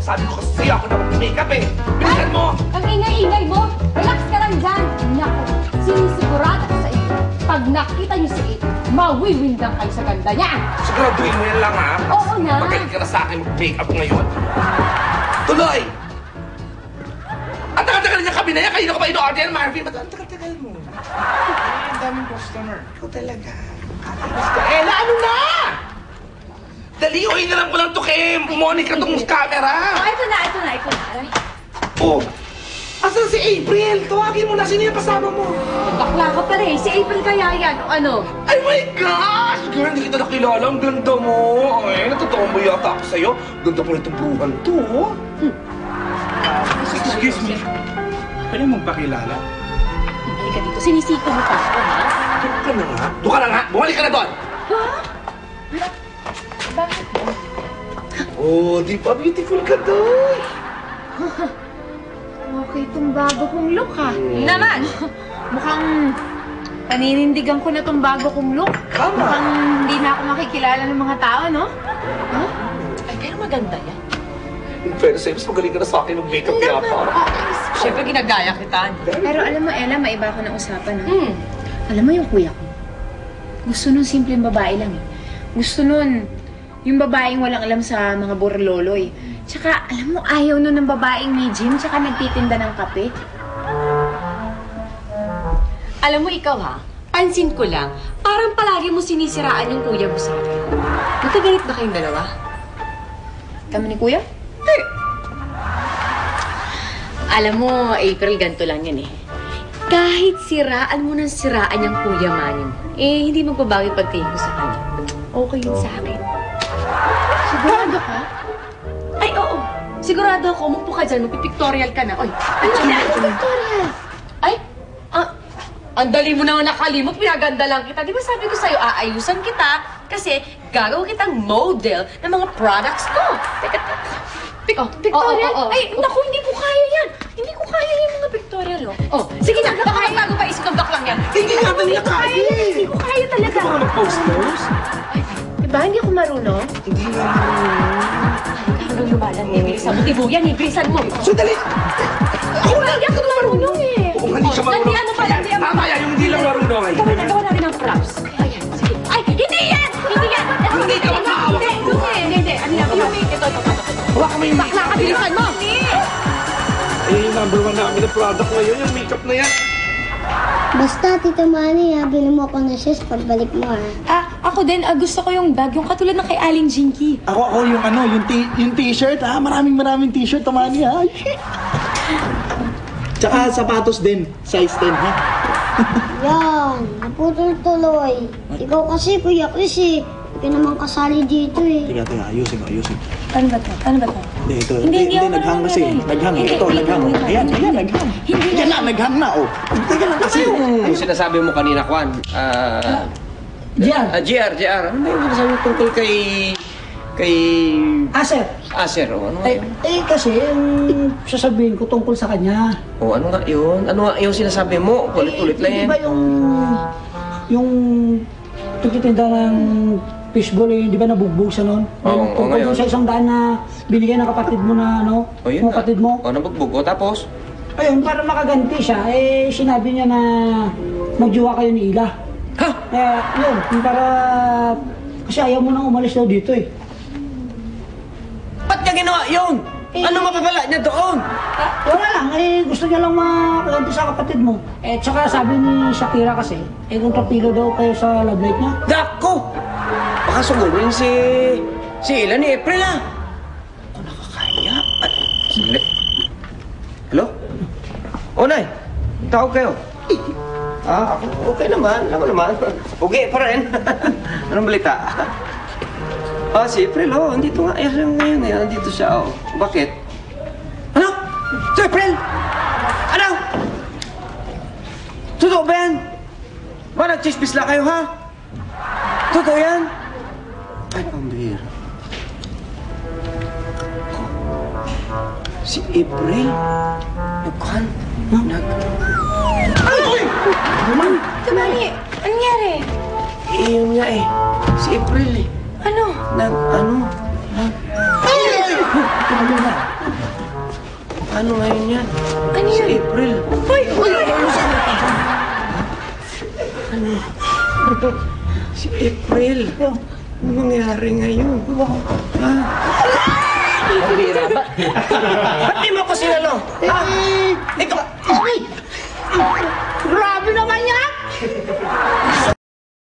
Sabi ko kasi sa'yo ako na mag-makeup eh. Bilisan mo! Ang ingay-ingay mo! Relax ka lang dyan! Naku, sinisigurado ko sa inyo, pag nakita niyo si April, mawiwindang kayo sa ganda niya! Siguraduhin mo yan lang ha. Oo na! Magaling ka na sa akin mag-makeup ngayon. Tuloy! Ang tagal-tagal niya kami na yan. Kanina ko pa in-order, Marvin. Ba't ang tagal-tagal mo? Ang daming customer. Ikaw talaga. Ella, ano na? Dali, hiniram ko lang to kay Monica tong camera. Oh, ito na. Oh, asan si April? Tawagin mo na. Sino yung kasama mo? Bakla ka pala eh. Si April kaya yan. O ano? Ay my gosh! Girl, hindi kita nakilala. Ang ganda mo. Ay, natotoo mo yata ako sa'yo. Ganda ko na itong bruhan to. Excuse me. Pwede mong pakilala? Halika dito. Sinisiko mo pa ako, ha? Doon ka na nga. Doon ka na nga. Bumalik ka na doon. Ha? Bakit? Oh, di ba beautiful ka doon? Okay itong bago kong look, ha? Naman! Mukhang paninindigan ko na itong bago kong look. Tama. Mukhang hindi na ako makikilala ng mga tao, no? Ha? Ay, pero maganda yan. Pero sa'yo, mas magaling ka na sa akin mag-makeup yata. Siyempre, ginagaya kita. Pero alam mo, Ella, maiba ko ng usapan, no? Alam mo yung kuya ko, gusto nun simpleng babae lang, eh. Gusto nun yung babaeng walang alam sa mga borloloy. Tsaka, alam mo, ayaw nun ng babaeng may gym, tsaka nagtitinda ng kape. Alam mo, ikaw ha, pansin ko lang, parang palagi mo sinisiraan yung kuya mo sa akin. Nagkagalit ba kayong dalawa? Kami ni kuya? Alam mo, April, ganito lang yan eh. Kahit siraan mo ng siraan yung kuya Manny, eh hindi magbabago yung pagtingin ko sa kanya. Okay yun sa akin. Sigurado ka? Ay, oo. Sigurado ako, umupo ka dyan, magpipictorial ka na. Oy, Ano Victoria? Ay, ang dali mo naman nakalimot, pinaganda lang kita. Di ba sabi ko sa'yo, aayusan kita kasi gagawin kitang model ng mga products ko. Teka. Pictorial? Ay, naku, hindi ko kaya yan. Hindi ko kaya yung mga pictorial, oh. Sige na, baka magbago pa isip ng baklang yan. Hindi nga ba niya kaya? Hindi ko kaya talaga. Ito baka mag-post-post? Diba, hindi ako marunong? Hindi nga. Hanggang lumalan, eh. Bilisan mo, tibuyan, eh. Bilisan mo. Sandali! Ako na! Hindi ako marunong, eh. Oo, hindi siya marunong. Landian mo pa, landian mo. Tama yan, yung hindi lang marunong ay. Gawa natin ng props. Ayan, sige. Ay, hindi yan! Hindi yan! Hindi ka makakawak. Hindi. Ano yan? Ito. Huwag ka may makeup. Bakla ka, bilisan mo! Eh, yung number 1 namin na product ngayon, yung makeup na yan. Basta, Tita Manny, bili mo ako ng shoes pagbalik mo, ha? Ako din, gusto ko yung bag, yung katulad ng kay Aling Jinky. Ako yung yung t-shirt ha. Maraming t-shirt, Tamani ha. Tsaka sapatos din, size 10 ha. Yan, naputol tuloy. Ikaw kasi, Kuya Chris, hindi ka naman kasali dito, Teka, ayusin ko. Ano ba to? Hindi, ito. Hindi ako naghang kasi. marunong. Naghang. Hindi, Ito, wait naghang. lang. Ayan, naghang. Yan na, naghang na, oh. Teka lang kasi. Yung sinasabi mo kanina, Kwan, JR. Ano ba yung sinasabi mo tungkol kay Aser, o ano? Kasi yung sasabihin ko tungkol sa kanya. O ano nga yun? Ano nga yung sinasabi mo? Ulit-ulit lang Di yan. ba yung tagtitinda ng fishball di ba nabugbog siya noon? Oo, Tungkol ngayon. dun sa 100 na binigyan ng kapatid mo na O yun yung kapatid mo. O nabugbog o tapos? Ayun, para makaganti siya, sinabi niya na magjowa kayo ni Ila. Ha? Yun, yung para kasi ayaw mo nang umalis daw dito Ba't niya ginawa yun? Ano mapapala niya doon? Wala lang, gusto niya lang makaganti sa kapatid mo. Tsaka sabi ni Shakira kasi, kung tapilo daw kayo sa love life niya. Dako! Baka sugurin si Ilan ni April ah. Ako nakakaya. Sandali. Hello? O, Nay. Tawag kayo. Ako okay naman. Ako naman. Okay pa rin. Anong balita? Si April, andito nga. Ngayon, andito siya, Bakit? Ano? Si April? Ano? Totoo ba yan? Ba, nag-chismis lang kayo, ha? Totoo yan? Ay, pambihira. Si April? Nagkan? Ay! Tamani, anong nangyari? Yun nga si April Ano? Ay! Ano ngayon yan? Ano Si yan? April. Ay! Si April. Ano nangyari ngayon? Ha? Ba't di mo ko sinalo? Ha?